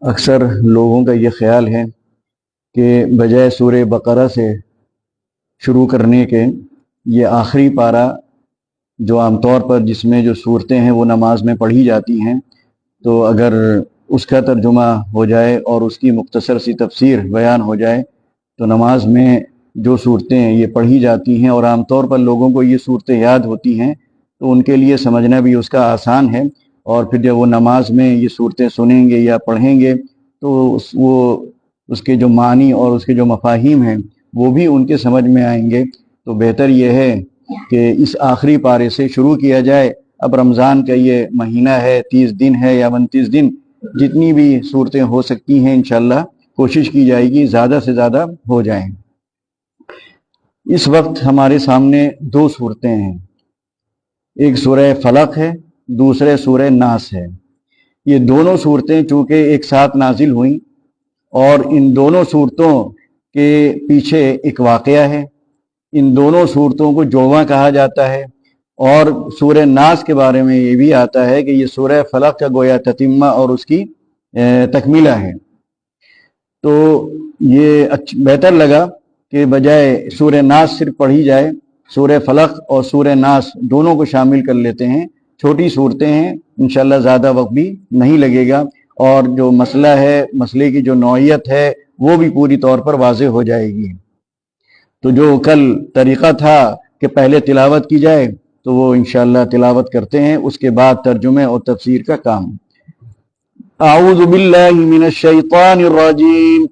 अक्सर लोगों का ये ख्याल है कि बजाय सूरह बकरा से शुरू करने के ये आखिरी पारा जो आमतौर पर जिसमें जो सूरतें हैं वो नमाज में पढ़ी जाती हैं, तो अगर उसका तर्जुमा हो जाए और उसकी मुख्तसर सी तफसीर बयान हो जाए तो नमाज में जो सूरतें ये पढ़ी जाती हैं और आमतौर पर लोगों को ये सूरतें याद होती हैं तो उनके लिए समझना भी उसका आसान है। और फिर जब वो नमाज में ये सूरतें सुनेंगे या पढ़ेंगे तो वो उसके जो मानी और उसके जो मफाहिम हैं वो भी उनके समझ में आएंगे। तो बेहतर ये है कि इस आखिरी पारे से शुरू किया जाए। अब रमज़ान का ये महीना है, 30 दिन है या 29 दिन, जितनी भी सूरतें हो सकती हैं इंशाअल्लाह कोशिश की जाएगी ज़्यादा से ज़्यादा हो जाएं। इस वक्त हमारे सामने दो सूरतें हैं, एक सूरह फलक है, दूसरे सूरह नास है। ये दोनों सूरतें चूँकि एक साथ नाजिल हुई और इन दोनों सूरतों के पीछे एक वाक़या है, इन दोनों सूरतों को जोड़वा कहा जाता है। और सूरह नास के बारे में ये भी आता है कि ये सूरह फलक का गोया ततिम्मा और उसकी तकमीला है। तो ये बेहतर लगा कि बजाय सूरह नास सिर्फ पढ़ी जाए, सूरह फलक और सूरह नास दोनों को शामिल कर लेते हैं। छोटी सूरतें हैं, इंशाअल्लाह ज़्यादा वक्त भी नहीं लगेगा और जो मसला है, मसले की जो नौइयत है वो भी पूरी तौर पर वाज़ेह हो जाएगी। तो जो कल तरीक़ा था कि पहले तिलावत की जाए तो वो इंशाअल्लाह तिलावत करते हैं, उसके बाद तर्जुमे और तफसीर का काम। आऊज़ु बिल्लाहि मिनश शैतानिर रजीम,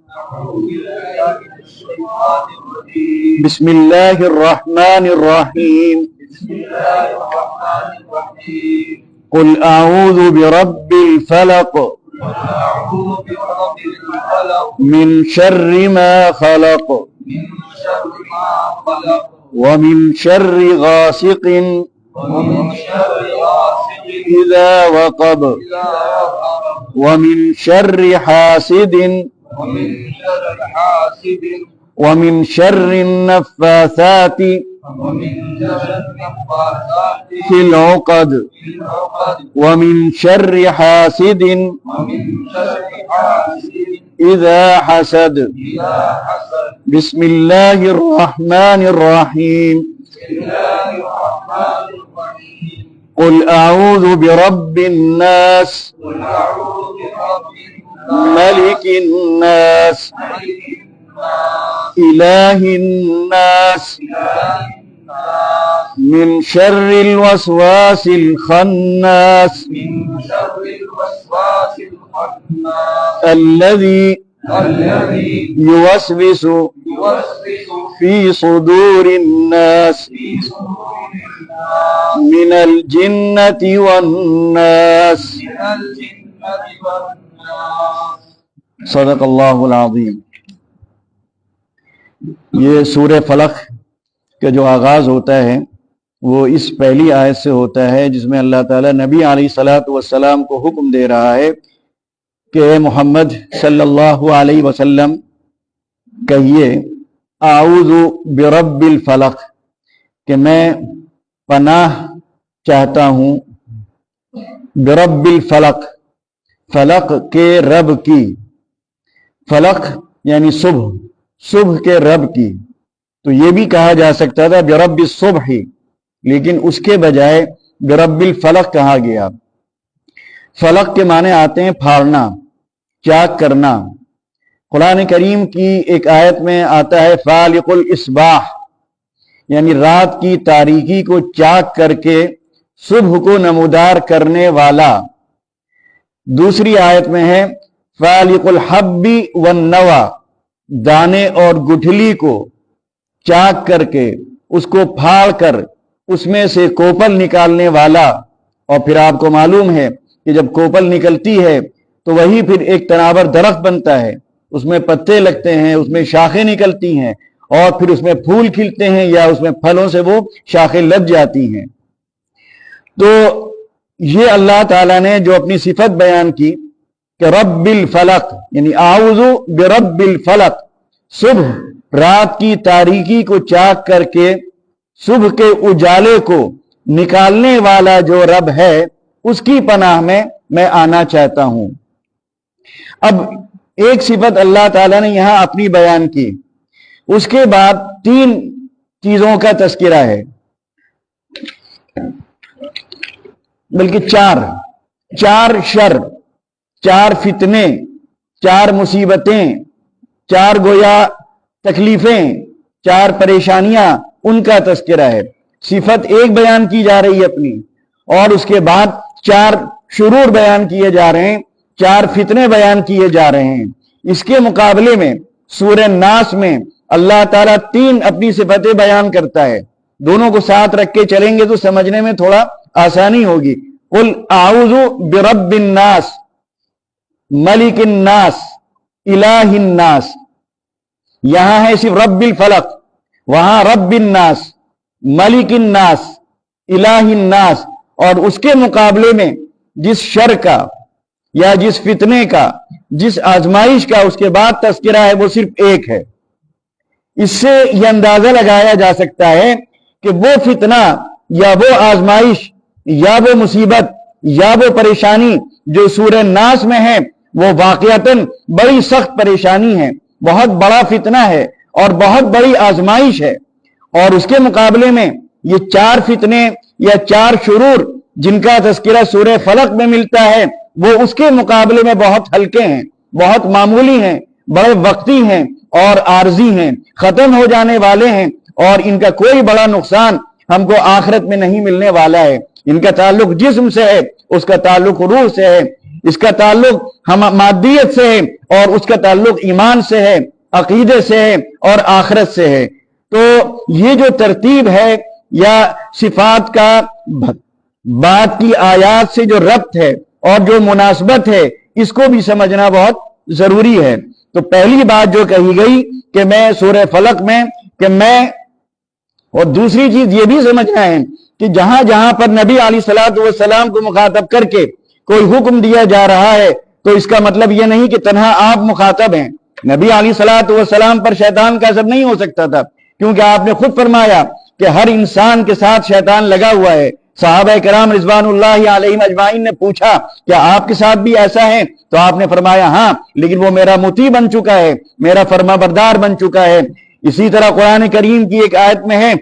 बिस्मिल्लाहिर रहमानिर रहीम, कुल आऊज़ु बिरब्बिल फलक मिन शर्रि मा खलक वमिन शर्रि गासिकिन इज़ा वक़ब वमिन शर्रि हासिदिन वमिन शर्रि नफ़्फ़ासाति फिल उक़द वमिन शर्रि हासिदिन इज़ा हसद। बिस्मिल्लाहिर रहमानिर रहीम, कुल आऊज़ु बिरब्बिन नास मलिकिन नास इलाहिन नास मिन शर्रिल वसवासिल खन्नास अल्लज़ी युवस्विसु फी सुदूरिन नास मिनल जिन्नति वन नास। सदक़ल्लाहुल अज़ीम। ये सूरह फलक का जो आगाज़ होता है वो इस पहली आयत से होता है जिसमें अल्लाह ताला नबी अलैहिस्सलातु वस्सलाम को हुक्म दे रहा है कि मोहम्मद सल्लल्लाहु अलैहि वसल्लम कहिए आऊज़ु बिरब्बिल फलक, कि मैं पनाह चाहता हूँ बिरब्बिल फलक, फलक के रब की। फलक यानी सुबह, सुबह के रब की। तो ये भी कहा जा सकता था बिरब्बिस सुबह ही, लेकिन उसके बजाय बिरब्बिल फलक कहा गया। फलक के माने आते हैं फाड़ना, चाक करना। कुरान करीम की एक आयत में आता है फालिकुल इस्बाह, यानी रात की तारीकी को चाक करके सुबह को नमूदार करने वाला। दूसरी आयत में है फालिकुल हब्बी वन नवा, दाने और गुठली को चाक करके उसको फाड़ कर उसमें से कोपल निकालने वाला। और फिर आपको मालूम है कि जब कोपल निकलती है तो वही फिर एक तनावर दरख्त बनता है, उसमें पत्ते लगते हैं, उसमें शाखें निकलती हैं और फिर उसमें फूल खिलते हैं या उसमें फलों से वो शाखें लग जाती हैं। तो ये अल्लाह ताला ने जो अपनी सिफत बयान की कि रब्बिल फलक, यानी आऊज़ु बिरब्बिल फलक, सुबह रात की तारीकी को चाक करके सुबह के उजाले को निकालने वाला जो रब है उसकी पनाह में मैं आना चाहता हूं। अब एक सिफत अल्लाह ताला ने यहां अपनी बयान की, उसके बाद 3 चीजों का तस्किरा है, बल्कि 4 शर, 4 फितने, 4 मुसीबतें, 4 गोया तकलीफें, 4 परेशानियां, उनका तस्किरा है। सिफत एक बयान की जा रही है अपनी, और उसके बाद 4 शुरूर बयान किए जा रहे हैं, 4 फितने बयान किए जा रहे हैं। इसके मुकाबले में सूरह नास में अल्लाह ताला 3 अपनी सिफतें बयान करता है। दोनों को साथ रख के चलेंगे तो समझने में थोड़ा आसानी होगी। कुल आऊज़ु बिरब्बिन नास, मलिकिन नास, इलाहिन नास। यहां है सिर्फ रब्बिल फलक, वहां रब्बिन नास, मलिकिन नास, इलाहिन नास। और उसके मुकाबले में जिस शर का या जिस फितने का, जिस आजमाइश का उसके बाद तस्किरा है, वो सिर्फ एक है। इससे यह अंदाजा लगाया जा सकता है कि वो फितना या वो आजमाइश या वो मुसीबत या वो परेशानी जो सूरह नास में है, वो वाकईतन बड़ी सख्त परेशानी है, बहुत बड़ा फितना है और बहुत बड़ी आजमाइश है। और उसके मुकाबले में ये 4 फितने या 4 शुरूर जिनका तस्किरा सूरह फलक में मिलता है, वो उसके मुकाबले में बहुत हल्के हैं, बहुत मामूली हैं, बड़े वक्ती हैं और आर्जी हैं, खत्म हो जाने वाले हैं, और इनका कोई बड़ा नुकसान हमको आखिरत में नहीं मिलने वाला है। इनका ताल्लुक जिस्म से है, उसका ताल्लुक रूह से है, इसका ताल्लुक हम मादियत से है और उसका ताल्लुक ईमान से है, अकीदे से है और आखिरत से है। तो ये जो तरतीब है या सिफात का बात की आयात से जो रब्त है और जो मुनासबत है, इसको भी समझना बहुत जरूरी है। तो पहली बात जो कही गई कि मैं सूरह फलक में कि मैं, और दूसरी चीज ये भी समझना है कि जहां जहां पर नबी अलैहिस्सलातु वस्सलाम को मुखातब करके कोई हुक्म दिया जा रहा है, तो इसका मतलब यह नहीं कि तन्हा आप मुखातब हैं। नबी अलैहिस्सलातु वस्सलाम पर शैतान का असर नहीं हो सकता था, क्योंकि आपने खुद फरमाया कि हर इंसान के साथ शैतान लगा हुआ है। सहाबा किराम रिज़वानुल्लाहि अलैहिम अजमाइन ने पूछा क्या आपके साथ भी ऐसा है? तो आपने फरमाया हाँ, लेकिन वो मेरा मुती बन चुका है, मेरा फरमाबरदार बन चुका है। इसी तरह कुरान करीम की एक आयत में है,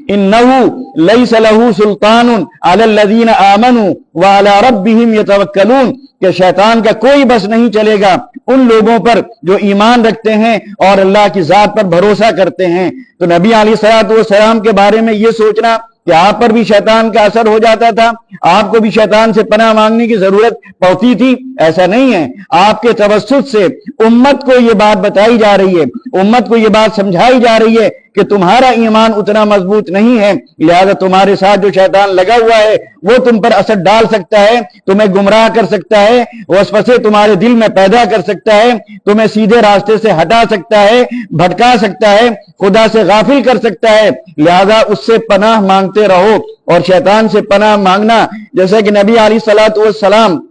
इन्नहु लैसा लहू सुल्तानुन अलल्लज़ीना आमनू व अला रब्बिहिम यतवक्कलून, कि शैतान का कोई बस नहीं चलेगा उन लोगों पर जो ईमान रखते हैं और अल्लाह की जात पर भरोसा करते हैं। तो नबी अलैहिस्सलातु वस्सलाम के बारे में ये सोचना कि आप पर भी शैतान का असर हो जाता था, आपको भी शैतान से पनाह मांगने की जरूरत पड़ती थी, ऐसा नहीं है। आपके तवस्सुत से उम्मत को ये बात बताई जा रही है, उम्मत को ये बात समझाई जा रही है कि तुम्हारा ईमान उतना मजबूत नहीं है, लिहाजा तुम्हारे साथ जो शैतान लगा हुआ है वो तुम पर असर डाल सकता है, तुम्हें गुमराह कर सकता है, वसवसे तुम्हारे दिल में पैदा कर सकता है, तुम्हें सीधे रास्ते से हटा सकता है, भटका सकता है, खुदा से गाफिल कर सकता है। लिहाजा उससे पनाह मांगते रहो। और शैतान से पनाह मांगना, जैसा कि नबी अलैहिस्सलातु वस्सलाम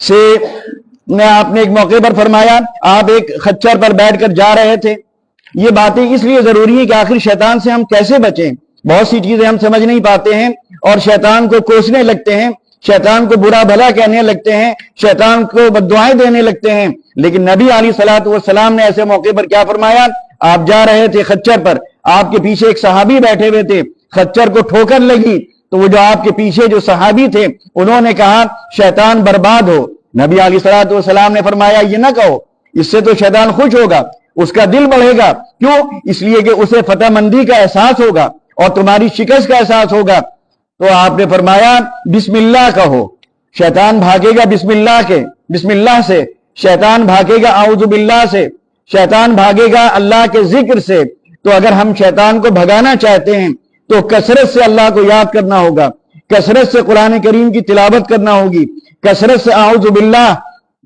से ने आपने एक मौके पर फरमाया, आप एक खच्चर पर बैठकर जा रहे थे। ये बातें इसलिए जरूरी है कि आखिर शैतान से हम कैसे बचें। बहुत सी चीजें हम समझ नहीं पाते हैं और शैतान को कोसने लगते हैं, शैतान को बुरा भला कहने लगते हैं, शैतान को बद्दुआएं देने लगते हैं। लेकिन नबी अलैहिस्सलातु वस्सलाम ने ऐसे मौके पर क्या फरमाया, आप जा रहे थे खच्चर पर, आपके पीछे एक सहाबी बैठे हुए थे, खच्चर को ठोकर लगी तो वो जो आपके पीछे जो सहाबी थे उन्होंने कहा शैतान बर्बाद हो। नबी अलैहिस्सलातु वस्सलाम ने फरमाया ये ना कहो, इससे तो शैतान खुश होगा, उसका दिल बढ़ेगा। क्यों? इसलिए कि उसे फतहमंदी का एहसास होगा और तुम्हारी शिकस्त का एहसास होगा। तो आपने फरमाया बिस्मिल्लाह कहो, शैतान भागेगा बिस्मिल्लाह से, शैतान भागेगा आऊज़ु बिल्लाह से, शैतान भागेगा अल्लाह के जिक्र से। तो अगर हम शैतान को भगाना चाहते हैं तो कसरत से अल्लाह को याद करना होगा, कसरत से कुरान करीम की तिलावत करना होगी, कसरत से आऊज़ु बिल्लाह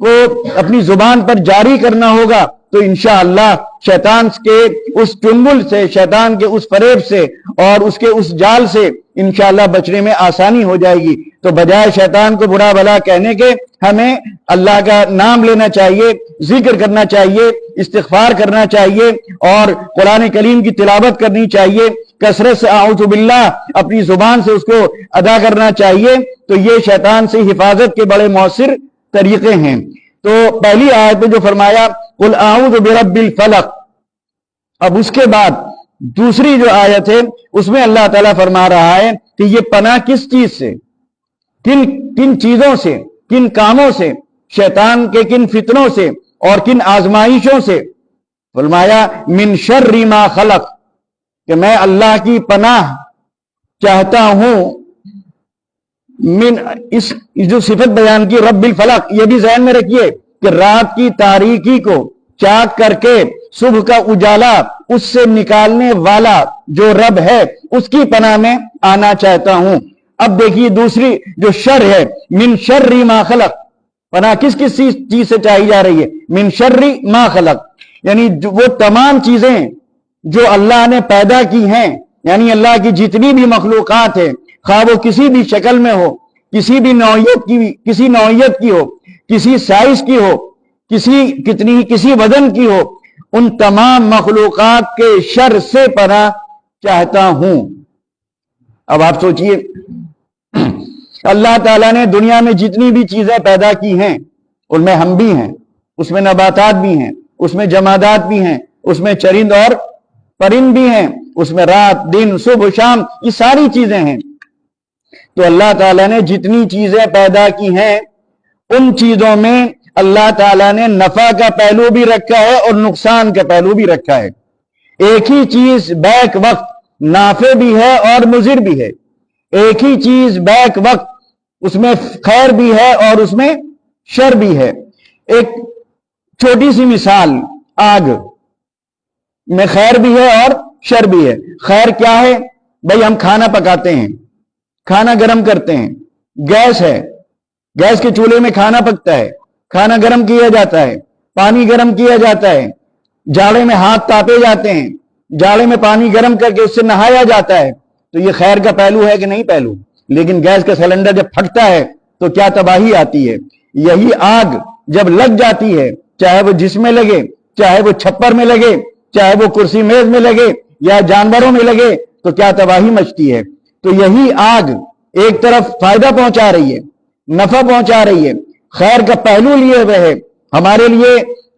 को अपनी जुबान पर जारी करना होगा। तो इंशाअल्लाह शैतान के उस चुंगल से, शैतान के उस फरेब से और उसके उस जाल से इंशाअल्लाह बचने में आसानी हो जाएगी। तो बजाय शैतान को बुरा भला कहने के हमें अल्लाह का नाम लेना चाहिए, जिक्र करना चाहिए, इस्तिग़फ़ार करना चाहिए और कुरान करीम की तिलावत करनी चाहिए। कसरत से आऊज़ु बिल्लाह अपनी जुबान से उसको अदा करना चाहिए। तो ये शैतान से हिफाजत के बड़े मौसर तरीके हैं। तो पहली आयत में जो फरमाया कुल आऊज़ु बिरब्बिल फलक, अब उसके बाद दूसरी जो आयत है उसमें अल्लाह ताला फरमा रहा है कि ये पनाह किस चीज से, किन किन चीजों से, किन कामों से, शैतान के किन फितनों से और किन आजमाइशों से। फरमाया मिन शर्रि मा खलक, कि मैं अल्लाह की पनाह चाहता हूं। मिन इस जो सिफत बयान की रब्बिल फलक, ये भी ज़हन में रखिए कि रात की तारीकी को चाक करके सुबह का उजाला उससे निकालने वाला जो रब है उसकी पनाह में आना चाहता हूं। अब देखिए दूसरी जो शर है, मिन शर्रि मा खलक, पनाह किस किस चीज से चाही जा रही है? मिन शर्रि मा खलक, यानी वो तमाम चीजें जो अल्लाह ने पैदा की हैं, यानी अल्लाह की जितनी भी मखलूकात है, खा वो किसी भी शक्ल में हो, किसी भी नौइयत की हो, किसी साइज की हो, किसी वजन की हो, उन तमाम मखलूकात के शर से पनाह चाहता हूं। अब आप सोचिए, अल्लाह ताला ने दुनिया में जितनी भी चीजें पैदा की हैं उनमें हम भी हैं, उसमें नबातात भी हैं, उसमें जमादात भी हैं, उसमें चरिंद और परिंद भी हैं, उसमें रात दिन सुबह शाम ये सारी चीजें हैं। तो अल्लाह ताला ने जितनी चीजें पैदा की हैं उन चीजों में अल्लाह ताला ने नफा का पहलू भी रखा है और नुकसान का पहलू भी रखा है। एक ही चीज बैक वक्त नाफे भी है और मुजिर भी है। एक ही चीज बैक वक्त उसमें खैर भी है और उसमें शर भी है। एक छोटी सी मिसाल, आग में खैर भी है और शर भी है। खैर क्या है भाई? हम खाना पकाते हैं, खाना गर्म करते हैं, गैस है, गैस के चूल्हे में खाना पकता है, खाना गर्म किया जाता है, पानी गर्म किया जाता है, जाड़े में हाथ तापे जाते हैं, जाड़े में पानी गर्म करके उससे नहाया जाता है। तो ये खैर का पहलू है कि नहीं पहलू? लेकिन गैस का सिलेंडर जब फटता है तो क्या तबाही आती है। यही आग जब लग जाती है, चाहे वो जिसमें लगे, चाहे वो छप्पर में लगे, चाहे वो कुर्सी मेज में लगे या जानवरों में लगे, तो क्या तबाही मचती है। तो यही आग एक तरफ फायदा पहुंचा रही है, नफा पहुंचा रही है, खैर का पहलू लिए हुए है हमारे लिए,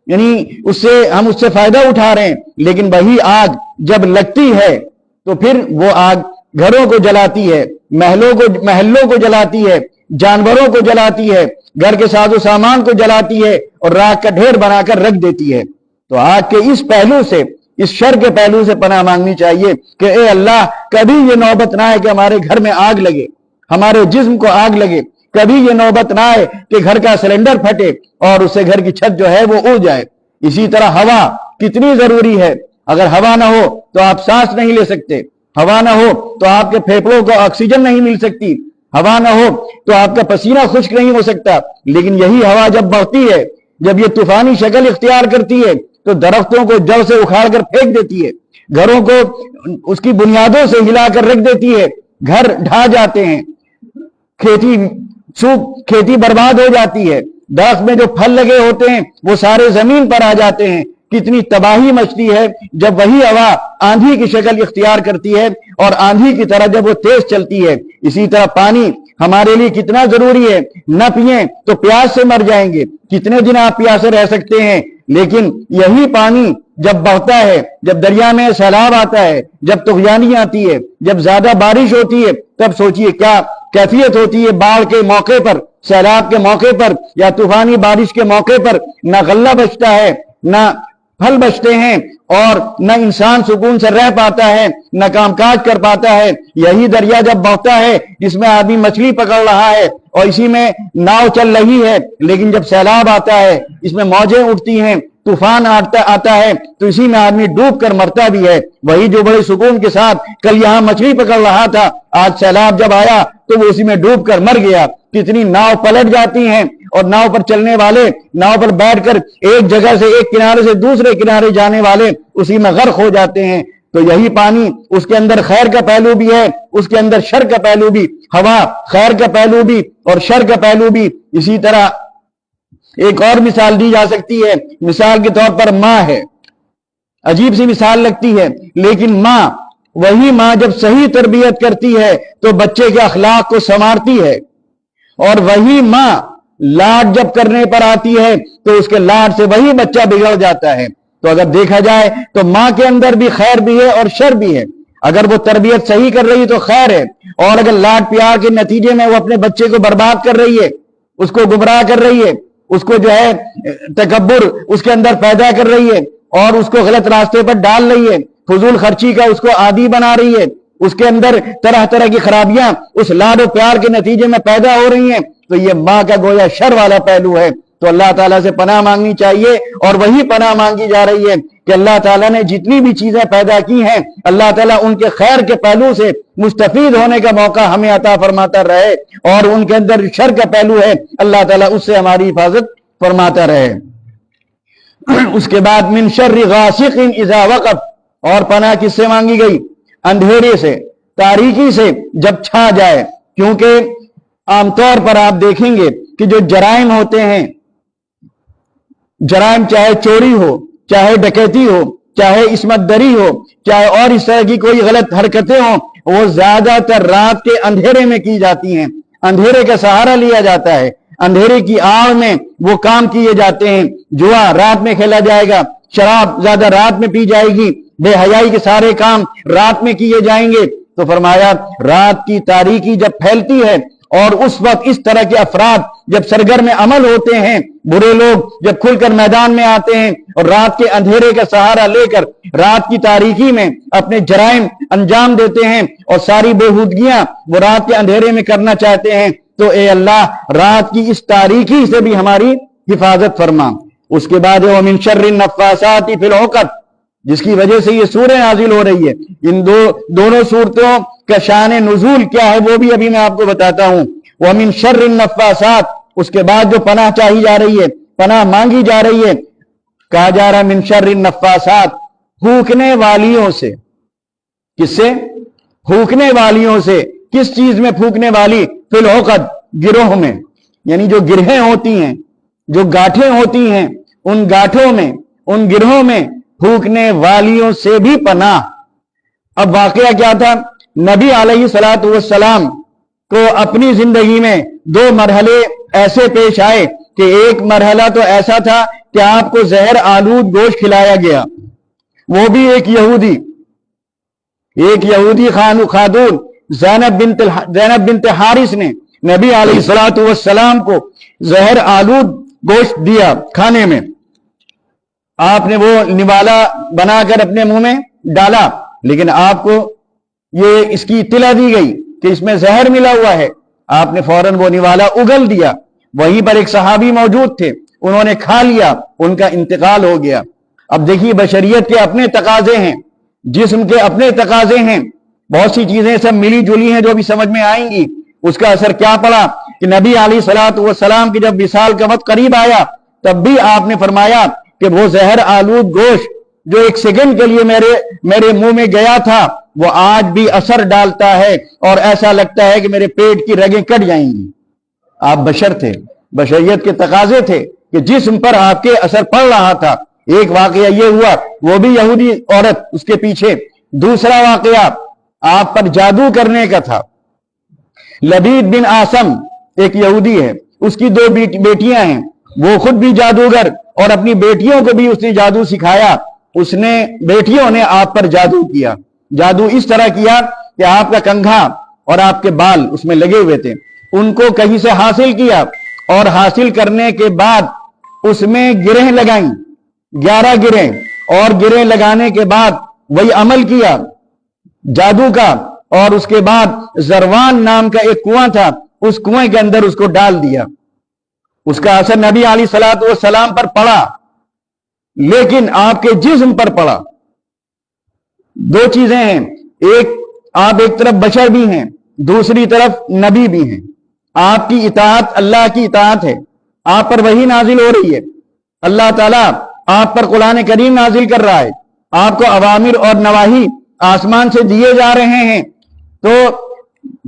यानी हम उससे फायदा उठा रहे हैं। लेकिन वही आग जब लगती है तो फिर वो आग घरों को जलाती है, महलों को जलाती है, जानवरों को जलाती है, घर के साजो सामान को जलाती है और राख का ढेर बनाकर रख देती है। तो आग के इस पहलू से, इस शर के पहलू से पनाह मांगनी चाहिए कि ए अल्लाह, कभी ये नौबत ना आए कि हमारे घर में आग लगे, हमारे जिस्म को आग लगे। कभी ये नौबत ना आए कि घर का सिलेंडर फटे और उससे घर की छत जो है वो उड़ जाए। इसी तरह हवा कितनी जरूरी है। अगर हवा ना हो तो आप सांस नहीं ले सकते, हवा ना हो तो आपके फेफड़ों को ऑक्सीजन नहीं मिल सकती, हवा ना हो तो आपका पसीना खुश्क नहीं हो सकता। लेकिन यही हवा जब बहती है, जब ये तूफानी शक्ल इख्तियार करती है, तो दरख्तों को जड़ से उखाड़ कर फेंक देती है, घरों को उसकी बुनियादों से हिलाकर रख देती है, घर ढा जाते हैं, खेती बर्बाद हो जाती है, दरख्त में जो फल लगे होते हैं वो सारे जमीन पर आ जाते हैं। कितनी तबाही मचती है जब वही हवा आंधी की शक्ल इख्तियार करती है और आंधी की तरह जब वो तेज चलती है। इसी तरह पानी हमारे लिए कितना जरूरी है। न पिए तो प्यास से मर जाएंगे, कितने दिन आप प्यासे रह सकते हैं। लेकिन यही पानी जब बहता है, जब दरिया में सैलाब आता है, जब तुगयानी आती है, जब ज्यादा बारिश होती है, तब सोचिए क्या कैफियत होती है। बाढ़ के मौके पर, सैलाब के मौके पर या तूफानी बारिश के मौके पर न गल्ला बचता है, न फल बचते हैं और न इंसान सुकून से रह पाता है, न कामकाज कर पाता है। यही दरिया जब बहता है जिसमें आदमी मछली पकड़ रहा है और इसी में नाव चल रही है, लेकिन जब सैलाब आता है, इसमें मौजें उठती हैं, तूफान आता है, तो इसी में आदमी डूब कर मरता भी है। वही जो बड़े सुकून के साथ कल यहां मछली पकड़ रहा था, आज सैलाब जब आया तो वो उसी में डूब कर मर गया। कितनी नाव पलट जाती हैं और नाव पर चलने वाले, नाव पर बैठकर एक जगह से एक किनारे से दूसरे किनारे जाने वाले उसी में गर्क हो जाते हैं। तो यही पानी, उसके अंदर खैर का पहलू भी है, उसके अंदर शर का पहलू भी। हवा खैर का पहलू भी और शर का पहलू भी। इसी तरह एक और मिसाल दी जा सकती है। मिसाल के तौर पर माँ है, अजीब सी मिसाल लगती है, लेकिन माँ वही माँ जब सही तरबियत करती है तो बच्चे के अखलाक को संवारती है, और वही माँ लाड जब करने पर आती है तो उसके लाड से वही बच्चा बिगड़ जाता है। तो अगर देखा जाए तो माँ के अंदर भी खैर भी है और शर भी है। अगर वो तरबियत सही कर रही है तो खैर है, और अगर लाड प्यार के नतीजे में वो अपने बच्चे को बर्बाद कर रही है, उसको गुमराह कर रही है, उसको जो है तकब्बुर उसके अंदर पैदा कर रही है और उसको गलत रास्ते पर डाल रही है, फजूल खर्ची का उसको आदी बना रही है, उसके अंदर तरह तरह की खराबियां उस लाड और प्यार के नतीजे में पैदा हो रही हैं, तो ये माँ का गोया शर वाला पहलू है। तो अल्लाह ताला से पनाह मांगनी चाहिए, और वही पनाह मांगी जा रही है कि अल्लाह ताला ने जितनी भी चीजें पैदा की हैं, अल्लाह ताला उनके खैर के पहलू से मुस्तफीद होने का मौका हमें अता फरमाता रहे, और उनके अंदर शर का पहलू है, अल्लाह ताला उससे हमारी हिफाजत फरमाता रहे। उसके बाद मिन शर्रि गासिकिन इज़ा वक़ब, और पनाह किससे मांगी गई? अंधेरे से, तारीकी से जब छा जाए। क्योंकि आमतौर पर आप देखेंगे कि जो जराइम होते हैं, जराइम चाहे चोरी हो, चाहे डकैती हो, चाहे इस्मत दरी हो, चाहे और इस तरह की कोई गलत हरकतें हो, वो ज्यादातर रात के अंधेरे में की जाती हैं। अंधेरे का सहारा लिया जाता है, अंधेरे की आड़ में वो काम किए जाते हैं। जुआ रात में खेला जाएगा, शराब ज्यादा रात में पी जाएगी, बेहयाई के सारे काम रात में किए जाएंगे। तो फरमाया रात की तारीकी जब फैलती है और उस वक्त इस तरह के अफराद जब सरगर्म अमल होते हैं, बुरे लोग जब खुलकर मैदान में आते हैं और रात के अंधेरे का सहारा लेकर रात की तारीकी में अपने जराइम अंजाम देते हैं और सारी बेहूदगियां वो रात के अंधेरे में करना चाहते हैं, तो ए अल्लाह रात की इस तारीकी से भी हमारी हिफाजत फरमा। उसके बाद है मिन शर्रि नफ्फासाति फिल उक़द, जिसकी वजह से ये सूरह नाजिल हो रही है। इन दोनों सूरतों का शान नुज़ूल क्या है वो भी अभी मैं आपको बताता हूं। व मिन शर्रि नफ्फासात, उसके बाद जो पनाह चाही जा रही है, पनाह मांगी जा रही है, कहा जा रहा है मिन शर्रि नफ्फासात, फूकने वालियों से। किससे? फूकने वालियों से। किस चीज में फूकने वाली? फिल उक़द, गिरोह में, यानी जो गिरहें होती हैं, जो गांठें होती हैं, उन गांठों में, उन गिरोहों में फूकने वालियों से भी पनाह। अब वाकया क्या था? नबी अलैहिस्सलातु वस्सलाम को अपनी जिंदगी में दो मरहले ऐसे पेश आए कि एक मरहला तो ऐसा था कि आपको जहर आलूद गोश्त खिलाया गया, वो भी एक यहूदी खातून ज़ैनब बिन्त हारिस ने नबी अलैहिस्सलातु वस्सलाम को जहर आलूद गोश्त दिया खाने में। आपने वो निवाला बनाकर अपने मुंह में डाला, लेकिन आपको ये इसकी इत्तला दी गई कि इसमें जहर मिला हुआ है। आपने फौरन वो निवाला उगल दिया। वहीं पर एक सहाबी मौजूद थे, उन्होंने खा लिया, उनका इंतकाल हो गया। अब देखिए बशरियत के अपने तकाजे हैं, जिस्म के अपने तकाजे हैं, बहुत सी चीजें सब मिली जुली हैं जो भी समझ में आएंगी। उसका असर क्या पड़ा कि नबी अलैहिस्सलातु वस्सलाम की जब विसाल का वक्त करीब आया, तब भी आपने फरमाया कि वो जहर आलूद गोश्त जो एक सेकंड के लिए मेरे मुंह में गया था, वो आज भी असर डालता है और ऐसा लगता है कि मेरे पेट की रगें कट जाएंगी। आप बशर थे, बशरियत के तकाजे थे कि जिस्म पर आपके असर पड़ रहा था। एक वाकया ये हुआ, वो भी यहूदी औरत उसके पीछे। दूसरा वाकया आप पर जादू करने का था। लबीद बिन आसम एक यहूदी है, उसकी दो बेटियां हैं, वो खुद भी जादूगर और अपनी बेटियों को भी उसने जादू सिखाया। उसने बेटियों ने आप पर जादू किया। जादू इस तरह किया कि आपका कंघा और आपके बाल उसमें लगे हुए थे, उनको कहीं से हासिल किया और हासिल करने के बाद उसमें गिरें लगाई, 11 गिरें, और गिरें लगाने के बाद वही अमल किया जादू का, और उसके बाद जरवान नाम का एक कुआं था, उस कुएं के अंदर उसको डाल दिया। उसका असर नबी अलैहिस्सलातु वस्सलाम पर पड़ा, लेकिन आपके जिस्म पर पड़ा। दो चीजें हैं, एक आप एक तरफ बशर भी हैं, दूसरी तरफ नबी भी हैं। आपकी इताअत अल्लाह की इताअत है, आप पर वही नाजिल हो रही है, अल्लाह ताला आप पर कुरान करीम नाजिल कर रहा है, आपको अवामिर और नवाही आसमान से दिए जा रहे हैं। तो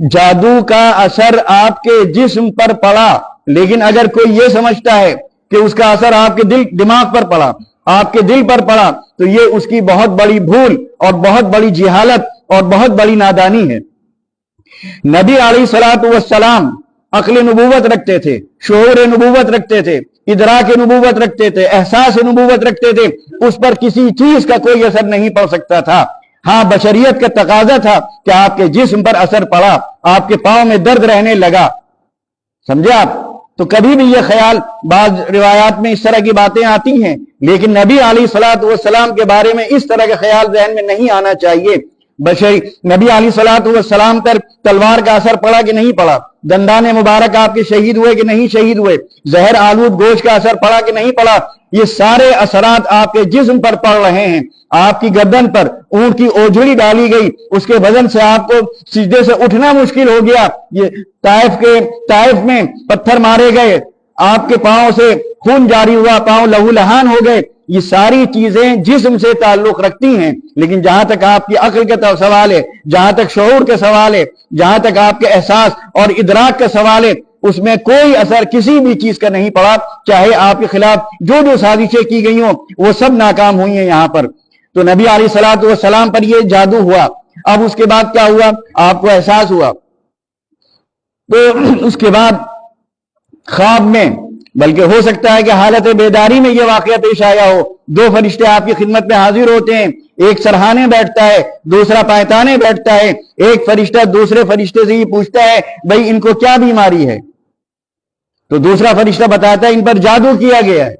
जादू का असर आपके जिस्म पर पड़ा, लेकिन अगर कोई ये समझता है कि उसका असर आपके दिमाग पर पड़ा, आपके दिल पर पड़ा, तो ये उसकी बहुत बड़ी भूल और बहुत बड़ी जिहालत और बहुत बड़ी नादानी है। नबी अलैहिस्सलातु वस्सलाम अक्ल नबूवत रखते थे, शऊर नबूवत रखते थे, इदराक नबूवत रखते थे, एहसास नबूवत रखते थे। उस पर किसी चीज का कोई असर नहीं पड़ सकता था। हाँ, बशरियत का तकाजा था कि आपके जिस्म पर असर पड़ा, आपके पांव में दर्द रहने लगा। समझे आप? तो कभी भी ये ख्याल, बाज रिवायात में इस तरह की बातें आती हैं, लेकिन नबी अलैहिस्सलातु वस्सलाम के बारे में इस तरह का ख्याल जहन में नहीं आना चाहिए। नबी अलैहिस्सलातु वस्सलाम पर तलवार का असर पड़ा कि नहीं पड़ा, दंदाने मुबारक आपके शहीद हुए कि नहीं शहीद हुए, जहर आलूद गोश्त का असर पड़ा कि नहीं पड़ा, ये सारे असरात आपके जिस्म पर पड़ रहे हैं। आपकी गर्दन पर ऊंट की ओझड़ी डाली गई, उसके वजन से आपको सिजदे से उठना मुश्किल हो गया। ये ताइफ में पत्थर मारे गए, आपके पांव से खून जारी हुआ, पांव लहूलहान हो गए। ये सारी चीजें जिस्म से ताल्लुक रखती हैं, लेकिन जहां तक आपकी अक्ल का सवाल है, जहां तक शऊर का सवाल है, जहां तक आपके एहसास और इदराक का सवाल है, उसमें कोई असर किसी भी चीज का नहीं पड़ा। चाहे आपके खिलाफ जो जो साजिशें की गई हो वो सब नाकाम हुई हैं यहां पर। तो नबी अलैहिस्सलातु वस्सलाम पर ये जादू हुआ। अब उसके बाद क्या हुआ? आपको एहसास हुआ। तो उसके बाद ख्वाब में, बल्कि हो सकता है कि हालत बेदारी में यह वाकया पेश आया हो। दो फरिश्ते आपकी खिदमत में हाजिर होते हैं, एक सरहाने बैठता है, दूसरा पायताने बैठता है। एक फरिश्ता दूसरे फरिश्ते से ही पूछता है, भाई इनको क्या बीमारी है? तो दूसरा फरिश्ता बताता है, इन पर जादू किया गया है।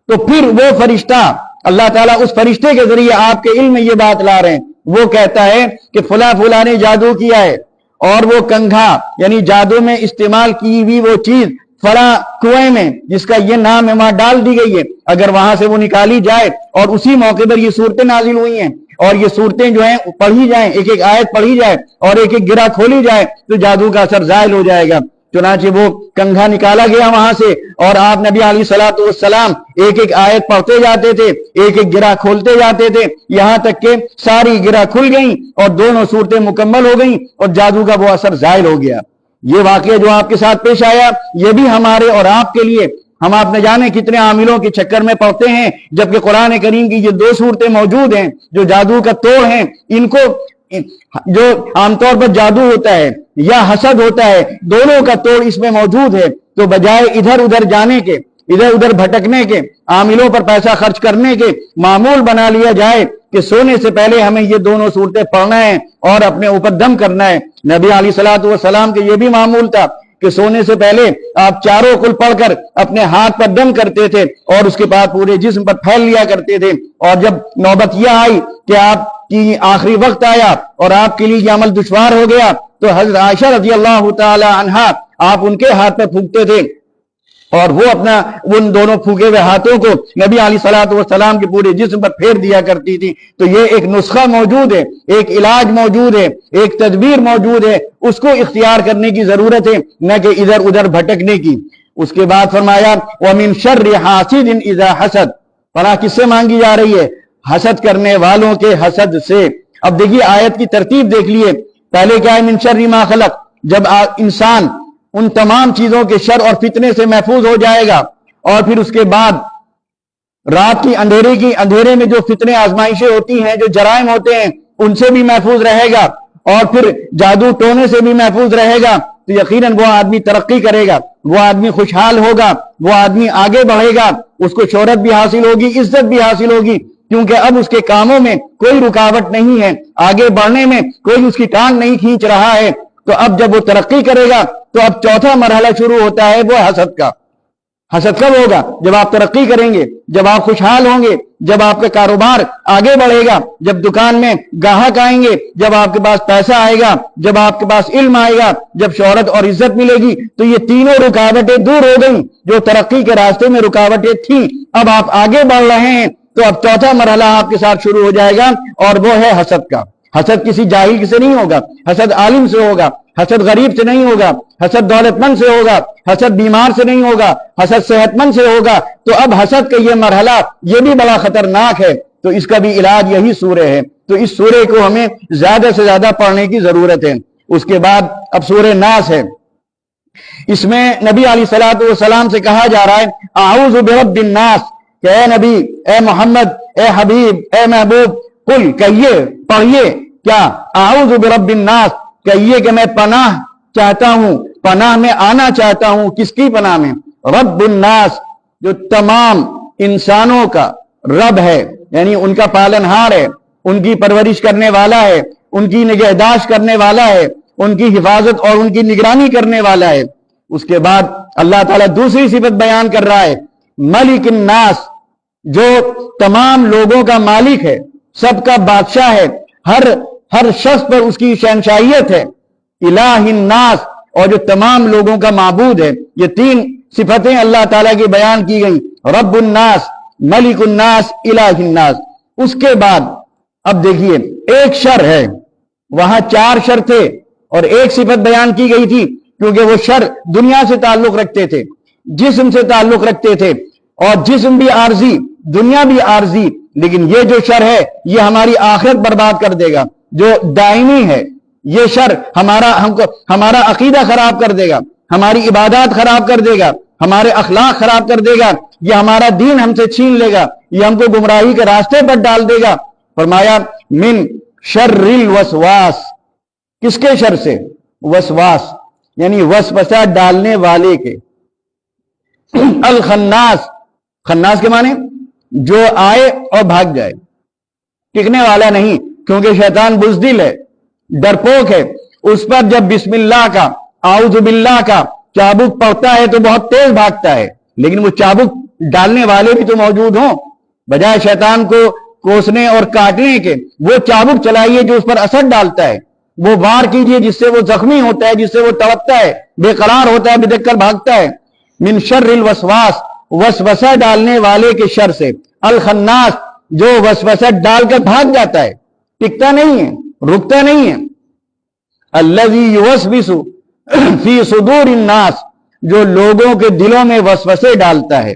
तो फिर वो फरिश्ता, अल्लाह ताला उस फरिश्ते के जरिए आपके इल्म में ये बात ला रहे हैं, वो कहता है कि फुला फुला ने जादू किया है, और वो कंघा यानी जादू में इस्तेमाल की हुई वो चीज फला कुएं में, जिसका ये नाम है, वहां डाल दी गई है। अगर वहां से वो निकाली जाए और उसी मौके पर ये सूरतें नाजिल हुई हैं, और ये सूरतें जो हैं पढ़ी जाएं, एक एक आयत पढ़ी जाए और एक एक गिरा खोली जाए, तो जादू का असर जायल हो जाएगा। चुनांचे वो कंघा निकाला गया वहां से, और आप नबी अलैहिस्सलातु वस्सलाम एक एक आयत पढ़ते जाते थे, एक एक गिरा खोलते जाते थे, यहां तक के सारी गिरा खुल गई और दोनों सूरतें मुकम्मल हो गई और जादू का वो असर जायल हो गया। ये वाकया जो आपके साथ पेश आया, ये भी हमारे और आपके लिए, हम आप न जाने कितने आमिलों के चक्कर में पड़ते हैं, जबकि कुरान करीम की ये दो सूरतें मौजूद हैं जो जादू का तोड़ हैं। इनको जो आमतौर पर जादू होता है या हसद होता है, दोनों का तोड़ इसमें मौजूद है। तो बजाय इधर उधर जाने के, इधर उधर भटकने के, आमिलों पर पैसा खर्च करने के, मामूल बना लिया जाए कि सोने से पहले हमें ये दोनों सूरतें पढ़ना है और अपने ऊपर दम करना है। नबी अलैहिस्सलातु वस्सलाम के ये भी मामूल था कि सोने से पहले आप चारों कुल पढ़कर अपने हाथ पर दम करते थे और उसके बाद पूरे जिस्म पर फैल लिया करते थे। और जब नौबत यह आई कि आपकी आखिरी वक्त आया और आपके लिए यह अमल दुश्वार हो गया, तो हज़रत आयशा रज़ियल्लाहु ताला अन्हा, आप उनके हाथ पर फूंकते थे और वो अपना उन दोनों फूके हुए हाथों को नबी अलैहिस्सलातु वस्सलाम के पूरे जिस्म पर फेर दिया करती थी। तो ये एक नुस्खा मौजूद है, एक इलाज मौजूद है, एक तदबीर मौजूद है, उसको इख्तियार करने की जरूरत है, न कि इधर उधर भटकने की। उसके बाद फरमाया, व मिन शर्रि हासिदिन इज़ा हसद, पनाह किससे मांगी जा रही है? हसद करने वालों के हसद से। अब देखिए आयत की तरतीब देख लिए, पहले क्या है? मिन शर्रि मा खलक, जब इंसान उन तमाम चीजों के शर और फितने से महफूज हो जाएगा, और फिर उसके बाद रात की अंधेरे में जो फितने आजमाइशें होती हैं, जो जराइम होते हैं, उनसे भी महफूज रहेगा, और फिर जादू टोने से भी महफूज रहेगा, तो यकीनन वो आदमी तरक्की करेगा, वो आदमी खुशहाल होगा, वो आदमी आगे बढ़ेगा, उसको शोहरत भी हासिल होगी, इज्जत भी हासिल होगी, क्योंकि अब उसके कामों में कोई रुकावट नहीं है, आगे बढ़ने में कोई उसकी टांग नहीं खींच रहा है। तो अब जब वो तरक्की करेगा तो अब चौथा मरहला शुरू होता है, वो हसद का। हसद कब होगा? जब आप तरक्की करेंगे, जब आप खुशहाल होंगे, जब आपका कारोबार आगे बढ़ेगा, जब दुकान में ग्राहक आएंगे, जब आपके पास पैसा आएगा, जब आपके पास इल्म आएगा, जब शोहरत और इज्जत मिलेगी। तो ये तीनों रुकावटें दूर हो गई जो तरक्की के रास्ते में रुकावटें थी। अब आप आगे बढ़ रहे हैं, तो अब चौथा मरहला आपके साथ शुरू हो जाएगा, और वो है हसद का। हसद किसी जाहिल से नहीं होगा, हसद आलिम से होगा, हसद गरीब से नहीं होगा, हसद दौलतमंद से होगा, हसद बीमार से नहीं होगा, हसद सेहतमंद से होगा। तो अब हसद का ये मरहला, ये भी बड़ा खतरनाक है। तो इसका भी इलाज यही सूरे है। तो इस सूरे को हमें ज्यादा से ज्यादा पढ़ने की जरूरत है। उसके बाद अब सूरे नास है। इसमें नबी अलैहिस्सलातु वस्सलाम से कहा जा रहा है, आऊज़ु बिरब्बिन नास, कि ए नबी, ए मोहम्मद, ए हबीब, ए महबूब, कुल कहिए, पढ़िए क्या आऊज़ु बिरब्बिन नास, कहिए कि मैं पनाह चाहता हूं, पनाह में आना चाहता हूं। किसकी पनाह में? रब्बुन नास, जो तमाम इंसानों का रब है, यानी उनका पालनहार है, उनकी परवरिश करने वाला है, उनकी निगहदाश्त करने वाला है, उनकी हिफाजत और उनकी निगरानी करने वाला है। उसके बाद अल्लाह ताला दूसरी सिफत बयान कर रहा है, मलिकिन नास, जो तमाम लोगों का मालिक है, सबका बादशाह है, हर शख्स पर उसकी शहनशाहियत है। इलाहिन नास, और जो तमाम लोगों का माबूद है। ये तीन सिफतें अल्लाह ताला की बयान की गई, रब्बुन नास, मलिकुन नास, इलाहिन नास। उसके बाद अब देखिए, एक शर है, वहां चार शर थे और एक सिफत बयान की गई थी, क्योंकि वो शर दुनिया से ताल्लुक रखते थे, जिस्म से ताल्लुक रखते थे, और जिस्म भी आरजी, दुनिया भी आरजी। लेकिन ये जो शर है, ये हमारी आखिरत बर्बाद कर देगा, जो दायमी है। ये शर हमारा अकीदा खराब कर देगा, हमारी इबादत खराब कर देगा, हमारे अखलाक खराब कर देगा, ये हमारा दीन हमसे छीन लेगा, ये हमको गुमराही के रास्ते पर डाल देगा। फरमाया मिन शर्रिल वसवास, किसके शर से? वसवास, यानी वसवसा डालने वाले के। अल खन्नास, खन्नास के माने जो आए और भाग जाए, टिकने वाला नहीं, क्योंकि शैतान बुज़दिल है, डरपोक है। उस पर जब बिस्मिल्लाह का, आऊज़ु बिल्लाह का चाबुक पड़ता है तो बहुत तेज भागता है, लेकिन वो चाबुक डालने वाले भी तो मौजूद हों। बजाय शैतान को कोसने और काटने के, वो चाबुक चलाइए जो उस पर असर डालता है, वो वार कीजिए जिससे वो जख्मी होता है, जिससे वो तड़पता है, बेकरार होता है, बिदक कर भागता है। मिन शर्रिल वसवास, वसवसा डालने वाले के शर से। अल खन्नास, जो वसवसा डालकर भाग जाता है, टिकता नहीं है, रुकता नहीं है। अल्लज़ी युवस्विसु फी सुदूरिन नास, जो लोगों के दिलों में वसवसे डालता है,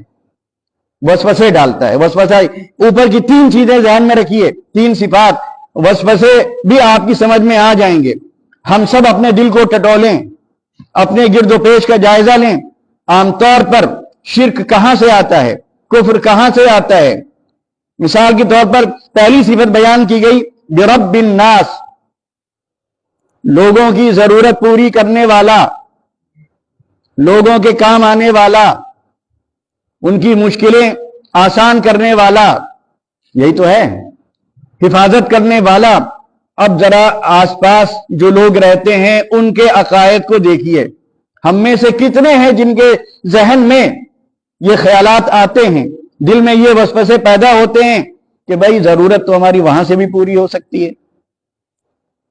वसवसे डालता है। वसवसा, ऊपर की तीन चीजें ध्यान में रखिए, तीन सिफात, वसवसे भी आपकी समझ में आ जाएंगे। हम सब अपने दिल को टटोलें, अपने गिरदोपेश का जायजा लें। आमतौर पर शिर्क कहां से आता है, कुफ्र कहां से आता है? मिसाल के तौर पर पहली सिफत बयान की गई, बिरब्बिन नास, लोगों की जरूरत पूरी करने वाला, लोगों के काम आने वाला, उनकी मुश्किलें आसान करने वाला, यही तो है, हिफाजत करने वाला। अब जरा आसपास जो लोग रहते हैं उनके अकायद को देखिए, हम में से कितने हैं जिनके जहन में ये ख्यालात आते हैं, दिल में ये वसवसे पैदा होते हैं कि भाई जरूरत तो हमारी वहां से भी पूरी हो सकती है।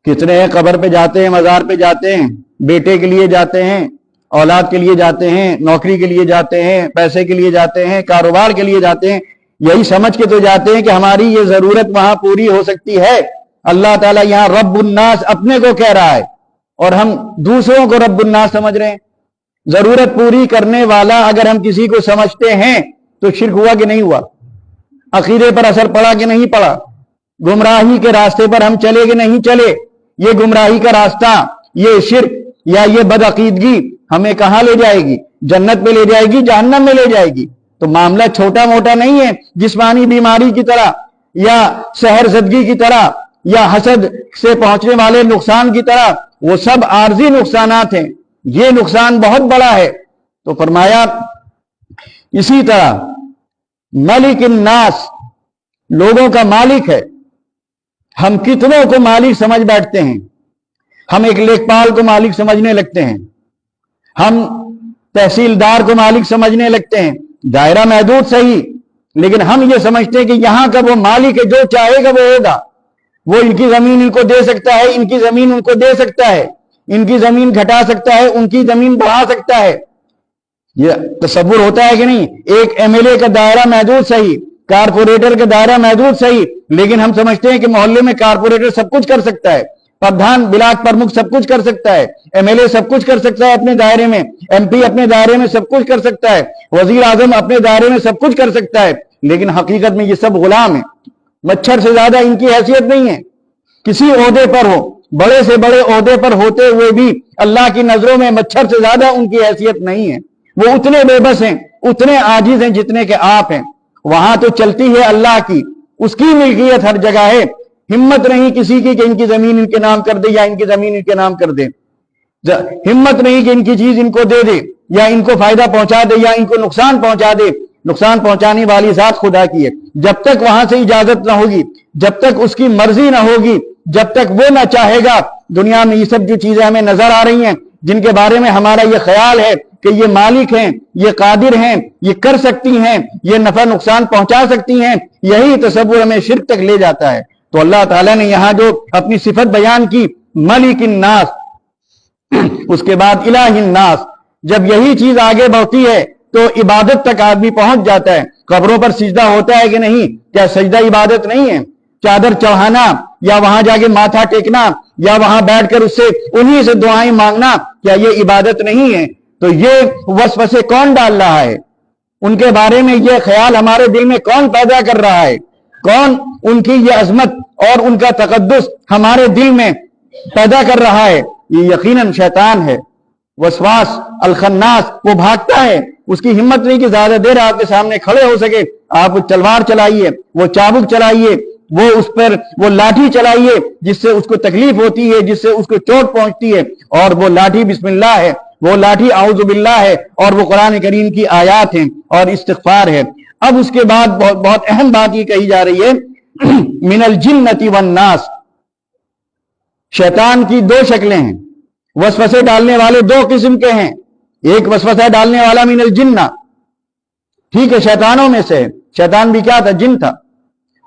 कितने हैं कब्र पे जाते हैं, मजार पे जाते हैं, बेटे के लिए जाते हैं, औलाद के लिए जाते हैं, नौकरी के लिए जाते हैं, पैसे के लिए जाते हैं, कारोबार के लिए जाते हैं, यही समझ के तो जाते हैं कि हमारी ये जरूरत वहां पूरी हो सकती है। अल्लाह ताला यहां रब्बुन्नास अपने को कह रहा है और हम दूसरों को रब्बुन्नास समझ रहे हैं। जरूरत पूरी करने वाला अगर हम किसी को समझते हैं तो शिर्क हुआ कि नहीं हुआ? अकीदे पर असर पड़ा कि नहीं पड़ा? गुमराही के रास्ते पर हम चले कि नहीं चले? ये गुमराही का रास्ता, ये शिर्क या ये बदअकीदगी हमें कहां ले जाएगी? जन्नत में ले जाएगी, जहन्नम में ले जाएगी। तो मामला छोटा मोटा नहीं है, जिस्मानी बीमारी की तरह या सहरजदगी की तरह या हसद से पहुंचने वाले नुकसान की तरह, वो सब आर्जी नुकसानात हैं। ये नुकसान बहुत बड़ा है। तो फरमाया इसी तरह मलिक नास, लोगों का मालिक है। हम कितनों को मालिक समझ बैठते हैं। हम एक लेखपाल को मालिक समझने लगते हैं, हम तहसीलदार को मालिक समझने लगते हैं। दायरा महदूद सही, लेकिन हम ये समझते हैं कि यहां का वो मालिक है, जो चाहेगा वो होगा। वो इनकी जमीन इनको दे सकता है, इनकी जमीन उनको दे सकता है, इनकी जमीन घटा सकता है, उनकी जमीन बढ़ा सकता है। ये तसव्वुर होता है कि नहीं? एक एमएलए का दायरा महदूद सही, कारपोरेटर का दायरा महदूद सही, लेकिन हम समझते हैं कि मोहल्ले में कारपोरेटर सब कुछ कर सकता है, प्रधान ब्लॉक प्रमुख सब कुछ कर सकता है, एमएलए सब कुछ कर सकता है अपने दायरे में, एमपी अपने दायरे में सब कुछ कर सकता है, वजीर आजम अपने दायरे में सब कुछ कर सकता है। लेकिन हकीकत में ये सब गुलाम है। मच्छर से ज्यादा इनकी हैसियत नहीं है। किसी ओहदे पर हो, बड़े से बड़े ओहदे पर होते हुए भी अल्लाह की नजरों में मच्छर से ज्यादा उनकी हैसियत नहीं है। वो उतने बेबस हैं, उतने आजिज हैं जितने के आप हैं। वहां तो चलती है अल्लाह की, उसकी मिल्कियत हर जगह है। हिम्मत नहीं किसी की कि इनकी जमीन इनके नाम कर दे या इनकी जमीन इनके नाम कर दे, हिम्मत नहीं कि इनकी चीज इनको दे दे या इनको फायदा पहुंचा दे या इनको नुकसान पहुंचा दे। नुकसान पहुंचाने वाली जात खुदा की है। जब तक वहां से इजाजत ना होगी, जब तक उसकी मर्जी ना होगी, जब तक वो ना चाहेगा, दुनिया में ये सब जो चीजें हमें नजर आ रही हैं, जिनके बारे में हमारा ये ख्याल है कि ये मालिक हैं, ये कादिर हैं, ये कर सकती हैं, ये नफा नुकसान पहुंचा सकती हैं, यही तसव्वुर हमें शिर्क तक ले जाता है। तो अल्लाह ताला ने यहां जो अपनी सिफत बयान की मलिकिन नास, उसके बाद इलाहिन नास, जब यही चीज आगे बढ़ती है तो इबादत तक आदमी पहुंच जाता है। कब्रों पर सिजदा होता है कि नहीं? क्या सजदा इबादत नहीं है? चादर चढ़ाना या वहां जाके माथा टेकना या वहां बैठकर उससे उन्हीं से दुआएं मांगना, क्या ये इबादत नहीं है? तो ये वसवसे कौन डाल रहा है? उनके बारे में ये ख्याल हमारे दिल में कौन पैदा कर रहा है? कौन उनकी ये अजमत और उनका तकद्दुस हमारे दिल में पैदा कर रहा है? ये यकीनन शैतान है। वसवास अल खन्नास, वो भागता है, उसकी हिम्मत नहीं कि ज्यादा देर आपके सामने खड़े हो सके। आप तलवार चलाइए, वो चाबुक चलाइए, वो उस पर वो लाठी चलाइए जिससे उसको तकलीफ होती है, जिससे उसको चोट पहुंचती है, और वो लाठी बिस्मिल्लाह है, वो लाठी आऊज़ु बिल्लाह है, और वो कुरान करीम की आयात हैं और इस्तिग़फ़ार है। अब उसके बाद बहुत बहुत अहम बात ये कही जा रही है, मिनल जिन्नति वन नास। शैतान की दो शक्लें हैं, वसवसे डालने वाले दो किस्म के हैं। एक वसवसा डालने वाला मिनल जिन्ना, ठीक है, शैतानों में से, शैतान भी क्या था? जिन था।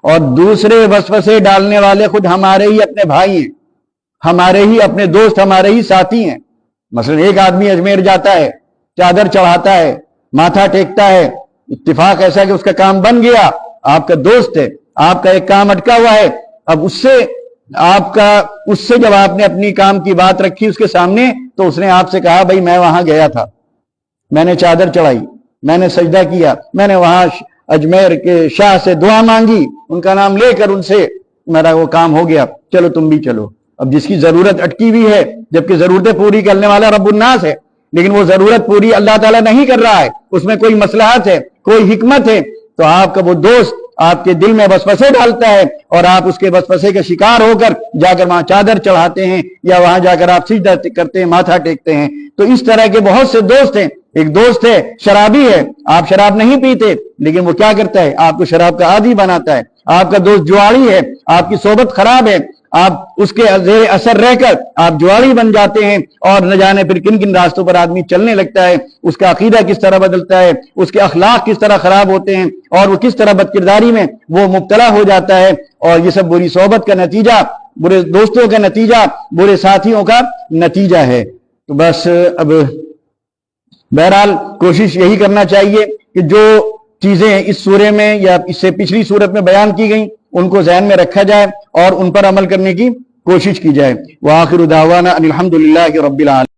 और दूसरे वसवसे डालने वाले खुद हमारे ही अपने भाई हैं, हमारे ही अपने दोस्त, हमारे ही साथी हैं। मसलन एक आदमी अजमेर जाता है, चादर चढ़ाता है, माथा टेकता है, इत्तिफाक ऐसा कि उसका काम बन गया, आपका दोस्त है, आपका एक काम अटका हुआ है। अब उससे जब आपने अपनी काम की बात रखी उसके सामने, तो उसने आपसे कहा भाई मैं वहां गया था, मैंने चादर चढ़ाई, मैंने सजदा किया, मैंने वहां अजमेर के शाह से दुआ मांगी, उनका नाम लेकर उनसे मेरा वो काम हो गया, चलो तुम भी चलो। अब जिसकी जरूरत अटकी हुई है, जबकि जरूरतें पूरी करने वाला रब्बुन्नास है, लेकिन वो जरूरत पूरी अल्लाह ताला नहीं कर रहा है, उसमें कोई मसलहत है, कोई हिकमत है, तो आपका वो दोस्त आपके दिल में वसवसे डालता है और आप उसके वसवसे का शिकार होकर जाकर वहां चादर चढ़ाते हैं या वहां जाकर आप सिजदा करते हैं, माथा टेकते हैं। तो इस तरह के बहुत से दोस्त हैं। एक दोस्त है शराबी है, आप शराब नहीं पीते, लेकिन वो क्या करता है? आपको शराब का आदी बनाता है। आपका दोस्त जुआड़ी है, आपकी सोबत खराब है, आप उसके ज़ेरे असर रहकर आप जुआड़ी बन जाते हैं और न जाने फिर किन किन रास्तों पर आदमी चलने लगता है, उसका अकीदा किस तरह बदलता है, उसके अखलाक किस तरह खराब होते हैं और वो किस तरह बदकिरदारी में वो मुब्तला हो जाता है। और ये सब बुरी सोबत का नतीजा, बुरे दोस्तों का नतीजा, बुरे साथियों का नतीजा है। तो बस अब बहरहाल कोशिश यही करना चाहिए कि जो चीजें इस सूरे में या इससे पिछली सूरत में बयान की गई उनको ज़हन में रखा जाए और उन पर अमल करने की कोशिश की जाए। व आखिरु दावाना अनिल हम्दुलिल्लाहि रब्बिल आलमीन।